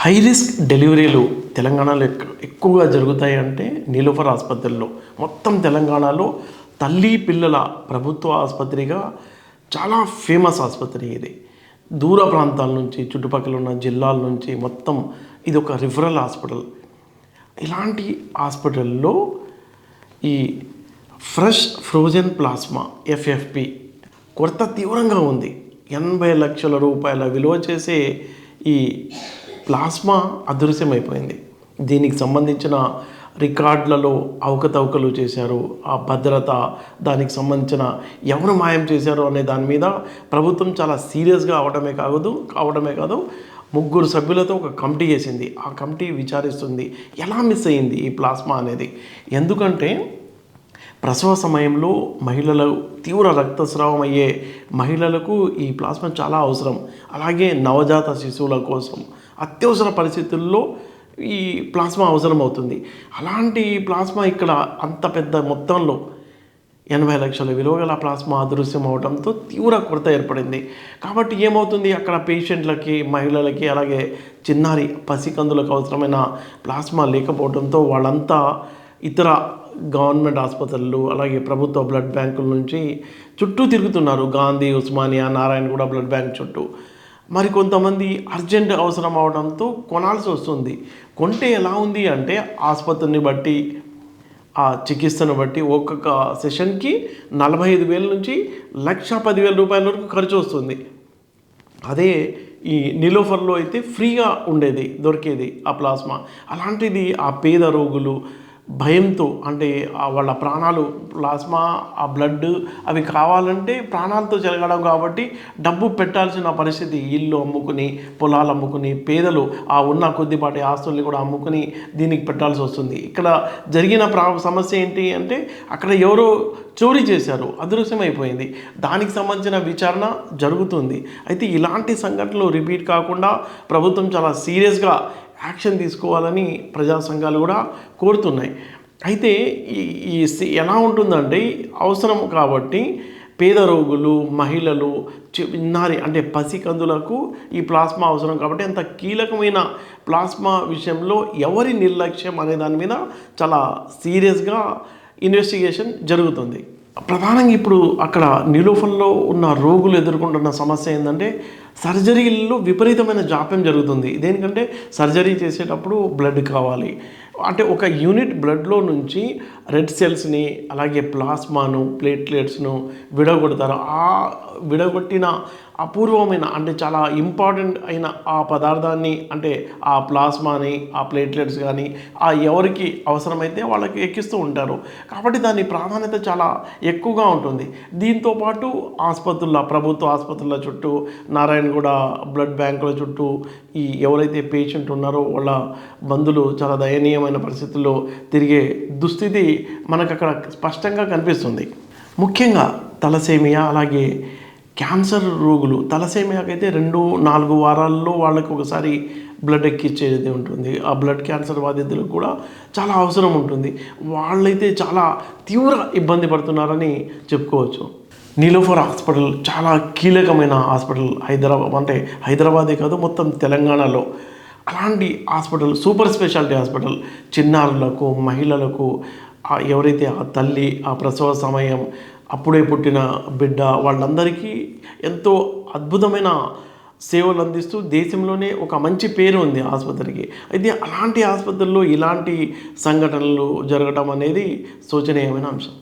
High risk డెలివరీలు తెలంగాణలో ఎక్కువగా జరుగుతాయి అంటే నీలోఫర్ ఆసుపత్రుల్లో. మొత్తం తెలంగాణలో తల్లి పిల్లల ప్రభుత్వ ఆసుపత్రిగా చాలా ఫేమస్ ఆసుపత్రి ఇది. దూర ప్రాంతాల నుంచి, చుట్టుపక్కల ఉన్న జిల్లాల నుంచి మొత్తం ఇది ఒక రిఫరల్ హాస్పిటల్. ఇలాంటి హాస్పిటల్లో ఈ ఫ్రెష్ ఫ్రోజన్ ప్లాస్మా ఎఫ్ఎఫ్పి కొరత తీవ్రంగా ఉంది. 80 లక్షల రూపాయల విలువ చేసే ఈ ప్లాస్మా అదృశ్యమైపోయింది. దీనికి సంబంధించిన రికార్డులలో అవకతవకలు చేశారు. ఆ భద్రత, దానికి సంబంధించిన ఎవరు మాయం చేశారు అనే దాని మీద ప్రభుత్వం చాలా సీరియస్గా అవడమే కాదు 3 సభ్యులతో ఒక కమిటీ వేసింది. ఆ కమిటీ విచారిస్తుంది ఎలా మిస్ అయింది ఈ ప్లాస్మా అనేది. ఎందుకంటే ప్రసవ సమయంలో మహిళలు తీవ్ర రక్తస్రావం అయ్యే మహిళలకు ఈ ప్లాస్మా చాలా అవసరం. అలాగే నవజాత శిశువుల కోసం అత్యవసర పరిస్థితుల్లో ఈ ప్లాస్మా అవసరం అవుతుంది. అలాంటి ప్లాస్మా ఇక్కడ అంత పెద్ద మొత్తంలో 80 లక్షల విలువ గల ప్లాస్మా అదృశ్యం అవడంతో తీవ్ర కొరత ఏర్పడింది. కాబట్టి ఏమవుతుంది, అక్కడ పేషెంట్లకి, మహిళలకి, అలాగే చిన్నారి పసికందులకు అవసరమైన ప్లాస్మా లేకపోవడంతో వాళ్ళంతా ఇతర గవర్నమెంట్ ఆసుపత్రులు, అలాగే ప్రభుత్వ బ్లడ్ బ్యాంకుల నుంచి చుట్టూ తిరుగుతున్నారు. గాంధీ, ఉస్మానియా, నారాయణగూడ బ్లడ్ బ్యాంక్ చుట్టూ. మరి కొంతమంది అర్జెంట్ అవసరం అవడంతో కొనాల్సి వస్తుంది. కొంటే ఎలా ఉంది అంటే ఆసుపత్రిని బట్టి, ఆ చికిత్సను బట్టి ఒక్కొక్క సెషన్కి 45,000 నుంచి 1,10,000 రూపాయల వరకు ఖర్చు వస్తుంది. అదే ఈ నీలోఫర్లో అయితే ఫ్రీగా దొరికేది ఆ ప్లాస్మా. అలాంటిది ఆ పేద రోగులు భయంతో, అంటే వాళ్ళ ప్రాణాలు, ప్లాస్మా, ఆ బ్లడ్ అవి కావాలంటే ప్రాణాలతో చెలగడం కాబట్టి డబ్బు పెట్టాల్సిన పరిస్థితి. ఇల్లు అమ్ముకుని, పొలాలు అమ్ముకుని, పేదలు ఆ ఉన్న కొద్దిపాటి ఆస్తుల్ని కూడా అమ్ముకుని దీనికి పెట్టాల్సి వస్తుంది. ఇక్కడ జరిగిన సమస్య ఏంటి అంటే అక్కడ ఎవరో చోరీ చేశారు, అదృశ్యమైపోయింది. దానికి సంబంధించిన విచారణ జరుగుతుంది. అయితే ఇలాంటి సంఘటనలు రిపీట్ కాకుండా ప్రభుత్వం చాలా సీరియస్గా యాక్షన్ తీసుకోవాలని ప్రజా సంఘాలు కూడా కోరుతున్నాయి. అయితే ఈ ఎలా ఉంటుందంటే అవసరం కాబట్టి పేద రోగులు, మహిళలు, చిన్నారి అంటే పసికందులకు ఈ ప్లాస్మా అవసరం కాబట్టి అంత కీలకమైన ప్లాస్మా విషయంలో ఎవరి నిర్లక్ష్యం అనే దాని మీద చాలా సీరియస్గా ఇన్వెస్టిగేషన్ జరుగుతుంది. ప్రధానంగా ఇప్పుడు అక్కడ నీలోఫర్లో ఉన్న రోగులు ఎదుర్కొంటున్న సమస్య ఏంటంటే సర్జరీల్లో విపరీతమైన జాప్యం జరుగుతుంది. దేనికంటే సర్జరీ చేసేటప్పుడు బ్లడ్ కావాలి. అంటే ఒక యూనిట్ బ్లడ్లో నుంచి రెడ్ సెల్స్ని, అలాగే ప్లాస్మాను, ప్లేట్లెట్స్ను విడగొడతారు. ఆ విడగొట్టిన అపూర్వమైన, అంటే చాలా ఇంపార్టెంట్ అయిన ఆ పదార్థాన్ని, అంటే ఆ ప్లాస్మాని, ఆ ప్లేట్లెట్స్ కానీ ఆ ఎవరికి అవసరమైతే వాళ్ళకి ఎక్కిస్తూ ఉంటారు. కాబట్టి దాని ప్రాధాన్యత చాలా ఎక్కువగా ఉంటుంది. దీంతోపాటు ఆసుపత్రుల, ప్రభుత్వ ఆసుపత్రుల చుట్టూ, నారాయణగూడ బ్లడ్ బ్యాంకుల చుట్టూ ఈ ఎవరైతే పేషెంట్ ఉన్నారో వాళ్ళ బంధువులు చాలా దయనీయమైన పరిస్థితుల్లో తిరిగే దుస్థితి మనకు అక్కడ స్పష్టంగా కనిపిస్తుంది. ముఖ్యంగా తలసేమియా, అలాగే క్యాన్సర్ రోగులు, తలసేమియాకైతే 2-4 వారాల్లో వాళ్ళకి ఒకసారి బ్లడ్ ఎక్కించేది ఉంటుంది. ఆ బ్లడ్ క్యాన్సర్ బాధితులకు కూడా చాలా అవసరం ఉంటుంది. వాళ్ళైతే చాలా తీవ్ర ఇబ్బంది పడుతున్నారని చెప్పుకోవచ్చు. నీలోఫర్ హాస్పిటల్ చాలా కీలకమైన హాస్పిటల్ హైదరాబాదే కాదు మొత్తం తెలంగాణలో. అలాంటి హాస్పిటల్ సూపర్ స్పెషాలిటీ హాస్పిటల్. చిన్నారులకు, మహిళలకు, ఎవరైతే ఆ తల్లి, ఆ ప్రసవ సమయం, అప్పుడే పుట్టిన బిడ్డ, వాళ్ళందరికీ ఎంతో అద్భుతమైన సేవలు అందిస్తూ దేశంలోనే ఒక మంచి పేరు ఉంది ఆసుపత్రికి. అయితే అలాంటి ఆసుపత్రుల్లో ఇలాంటి సంఘటనలు జరగడం అనేది శోచనీయమైన అంశం.